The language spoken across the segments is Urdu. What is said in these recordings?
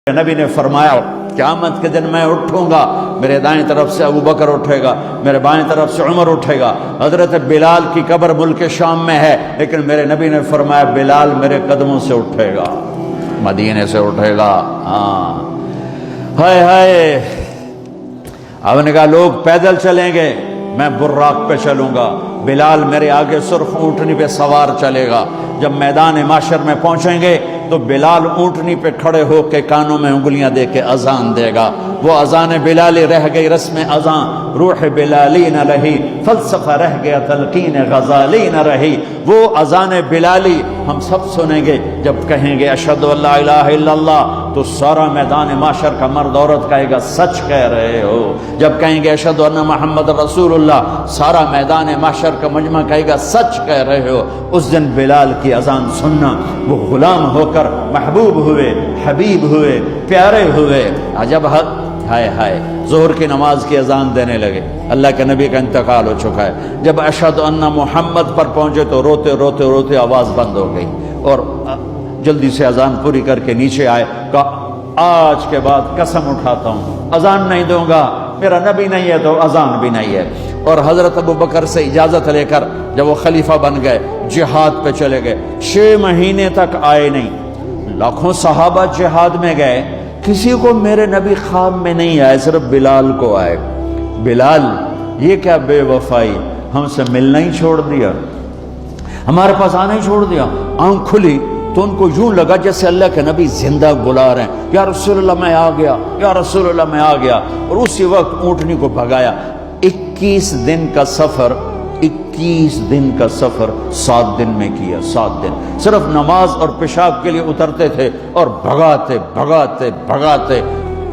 نبی نے فرمایا قیامت کے دن میں اٹھوں گا، میرے دائیں طرف سے ابو بکر اٹھے گا، میرے بائیں طرف سے عمر اٹھے گا۔ حضرت بلال کی قبر ملک شام میں ہے، لیکن میرے نبی نے فرمایا بلال میرے قدموں سے اٹھے گا، مدینے سے اٹھے گا۔ ہائے ہائے، اب نے کہا لوگ پیدل چلیں گے، میں براق پہ چلوں گا، بلال میرے آگے سرخ اونٹنی پہ سوار چلے گا۔ جب میدان معاشر میں پہنچیں گے تو بلال اونٹنی پہ کھڑے ہو کے کانوں میں انگلیاں دے کے اذان دے گا۔ وہ اذان بلالی رہ گئی رسم اذان، روح بلالی نہ رہی، فلسفہ رہ گیا تلقین غزالی نہ رہی۔ وہ اذان بلالی ہم سب سنیں گے جب کہیں گے اشہد ان لا الہ الا اللہ، تو سارا میدان معاشر کا مرد عورت کہے گا سچ کہہ رہے ہو۔ جب کہیں گے اشہد ان محمد رسول اللہ، سارا میدان معاشر کا مجمع کہے گا سچ کہہ رہے ہو۔ اس دن بلال کی اذان سننا، وہ غلام ہو کر محبوب ہوئے، حبیب ہوئے، پیارے ہوئے۔ جب ہائے ہائے ظہر کی نماز کی اذان دینے لگے، اللہ کے نبی کا انتقال ہو چکا ہے، جب اشہد ان محمد پر پہنچے تو روتے روتے روتے آواز بند ہو گئی، اور جلدی سے اذان پوری کر کے نیچے آئے، کہا آج کے بعد قسم اٹھاتا ہوں اذان نہیں دوں گا، میرا نبی نہیں ہے تو اذان بھی نہیں ہے۔ اور حضرت ابو بکر سے اجازت لے کر جب وہ خلیفہ بن گئے، جہاد پہ چلے گئے، 6 مہینے تک آئے نہیں۔ لاکھوں صحابہ جہاد میں گئے، کسی کو میرے نبی خواب میں نہیں آئے، صرف بلال کو آئے۔ بلال یہ کیا بے وفائی، ہم سے ملنا ہی چھوڑ دیا، ہمارے پاس آنا ہی چھوڑ دیا۔ آنکھ کھلی تو ان کو یوں لگا جیسے اللہ کے نبی زندہ بلا رہے ہیں، یا رسول اللہ میں آ گیا، یا رسول اللہ میں آ گیا۔ اور اسی وقت اونٹنی کو بھگایا۔ 21 دن کا سفر، 21 دن کا سفر 7 دن میں کیا، 7 دن صرف نماز اور پیشاب کے لیے اترتے تھے اور بھگاتے بھگاتے بھگاتے۔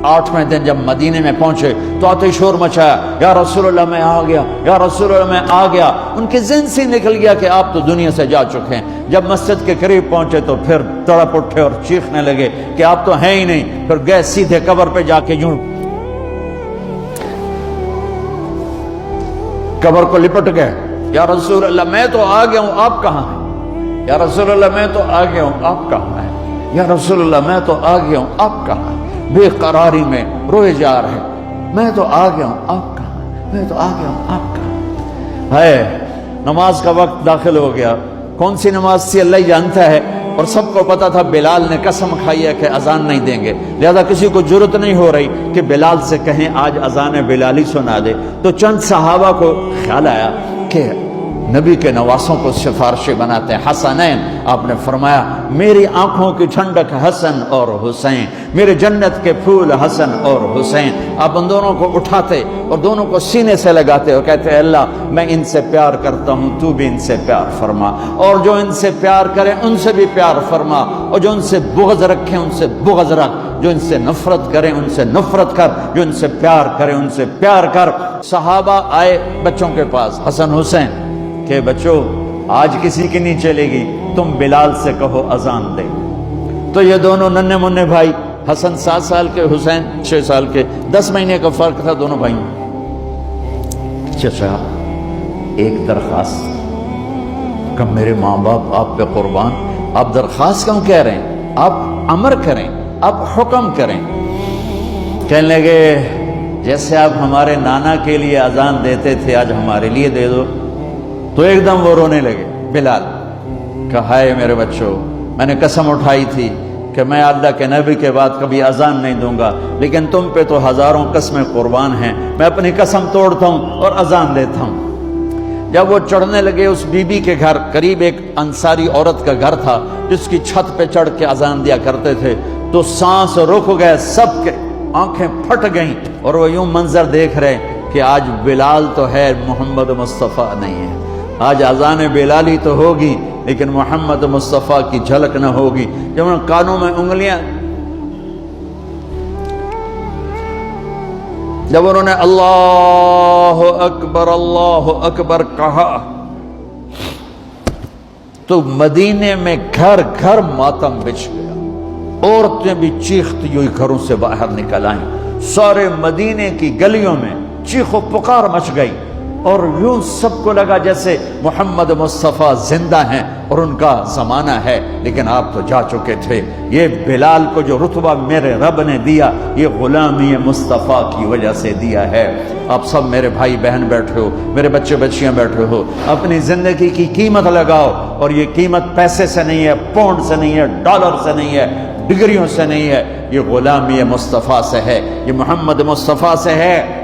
8ویں دن جب مدینے میں پہنچے تو آتے شور مچایا، یا رسول اللہ میں آ گیا، یا رسول اللہ میں آ گیا۔ ان کے ذہن سے نکل گیا کہ آپ تو دنیا سے جا چکے ہیں۔ جب مسجد کے قریب پہنچے تو پھر تڑپ اٹھے اور چیخنے لگے کہ آپ تو ہیں ہی نہیں۔ پھر گئے سیدھے قبر پہ جا کے یوں قبر کو لپٹ گئے، یا رسول اللہ میں تو آ گیا ہوں، آپ کہاں ہیں؟ یا رسول اللہ میں تو آ گیا ہوں، آپ کہاں ہیں؟ یا رسول اللہ میں تو آ گیا ہوں، آپ کہاں ہیں؟ بے قراری میں روئے جا رہے، میں تو آ گیا ہوں، آپ کہاں ہیں؟ میں تو آ گیا ہوں، آپ کہاں ہیں؟ نماز کا وقت داخل ہو گیا۔ کون سی نماز تھی اللہ ہی جانتا ہے، اور سب کو پتا تھا بلال نے قسم کھائی ہے کہ اذان نہیں دیں گے، لہذا کسی کو جرت نہیں ہو رہی کہ بلال سے کہیں آج اذان بلالی سنا دے۔ تو چند صحابہ کو خیال آیا کہ نبی کے نواسوں کو سفارشی بناتے ہیں، حسنین۔ آپ نے فرمایا میری آنکھوں کی ٹھنڈک حسن اور حسین، میرے جنت کے پھول حسن اور حسین۔ آپ ان دونوں کو اٹھاتے اور دونوں کو سینے سے لگاتے اور کہتے ہیں اللہ میں ان سے پیار کرتا ہوں، تو بھی ان سے پیار فرما، اور جو ان سے پیار کرے ان سے بھی پیار فرما، اور جو ان سے بغض رکھے ان سے بغض رکھ، جو ان سے نفرت کرے ان سے نفرت کر، جو ان سے پیار کرے ان سے پیار کر۔ صحابہ آئے بچوں کے پاس، حسن حسین، کہ بچوں آج کسی کی نہیں چلے گی، تم بلال سے کہو اذان دے۔ تو یہ دونوں ننھے منھے بھائی، حسن 7 سال کے، حسین 6 سال کے، 10 مہینے کا فرق تھا دونوں بھائیوں۔ چچا ایک درخواست، کہ میرے ماں باپ آپ پہ قربان، آپ درخواست کیوں کہہ رہے ہیں؟ آپ امر کریں، آپ حکم کریں۔ کہنے لگے جیسے آپ ہمارے نانا کے لیے اذان دیتے تھے آج ہمارے لیے دے دو۔ تو ایک دم وہ رونے لگے بلال، کہا ہے میرے بچوں میں نے قسم اٹھائی تھی کہ میں اللہ کے نبی کے بعد کبھی اذان نہیں دوں گا، لیکن تم پہ تو ہزاروں قسمیں قربان ہیں، میں اپنی قسم توڑتا ہوں اور اذان دیتا ہوں۔ جب وہ چڑھنے لگے اس بی بی کے گھر، قریب ایک انصاری عورت کا گھر تھا جس کی چھت پہ چڑھ کے اذان دیا کرتے تھے، تو سانس رک گئے سب کے، آنکھیں پھٹ گئیں، اور وہ یوں منظر دیکھ رہے کہ آج بلال تو ہے، محمد مصطفیٰ نہیں ہے۔ آج اذان بلالی تو ہوگی لیکن محمد مصطفیٰ کی جھلک نہ ہوگی۔ جب ان کانوں میں انگلیاں، جب انہوں نے اللہ اکبر کہا تو مدینے میں گھر گھر ماتم بچھ گیا، عورتیں بھی چیختی ہوئی گھروں سے باہر نکل آئیں، سارے مدینے کی گلیوں میں چیخ و پکار مچ گئی۔ اور یوں سب کو لگا جیسے محمد مصطفیٰ زندہ ہیں اور ان کا زمانہ ہے، لیکن آپ تو جا چکے تھے۔ یہ بلال کو جو رتبہ میرے رب نے دیا، یہ غلامی مصطفیٰ کی وجہ سے دیا ہے۔ آپ سب میرے بھائی بہن بیٹھے ہو، میرے بچے بچیاں بیٹھے ہو، اپنی زندگی کی قیمت لگاؤ، اور یہ قیمت پیسے سے نہیں ہے، پاؤنڈ سے نہیں ہے، ڈالر سے نہیں ہے، ڈگریوں سے نہیں ہے، یہ غلامی مصطفیٰ سے ہے، یہ محمد مصطفیٰ سے ہے۔